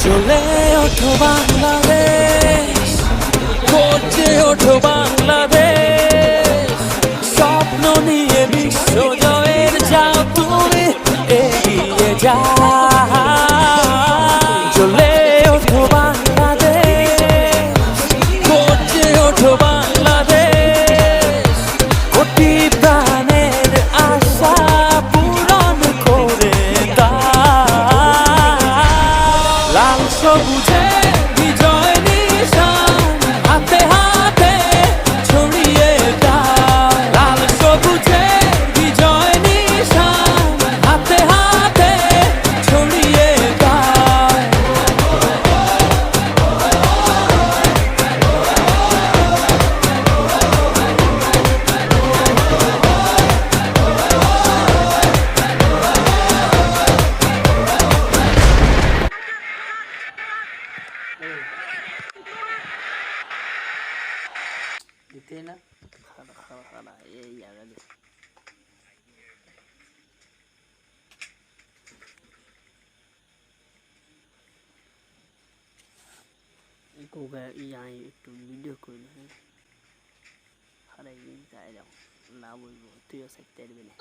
চলে ওঠো বাংলাদেশ, করছে ওঠো বাংলাদেশ, স্বপ্ন নিয়ে বিশ্ব জয়ের যাও তুমি এগিয়ে যাও। চলে ওঠো বাংলাদেশ, করছে ওঠো বাংলাদেশ, কোটি প্রাণের আশা পূরণ করে দাও। লাল সবুজে বিজয় নিশান হাতে হাতে ছড়িয়ে দাও। লাল সবুজে বিজয় নিশান হাতে হাতে ছড়িয়ে দাও। দিতে না খাড়া খাড়া খাড়া এই জায়গায় একটু ভিডিও করলো হ্যাঁ খারাই যাই যাও না বলবো তুইও সাইড না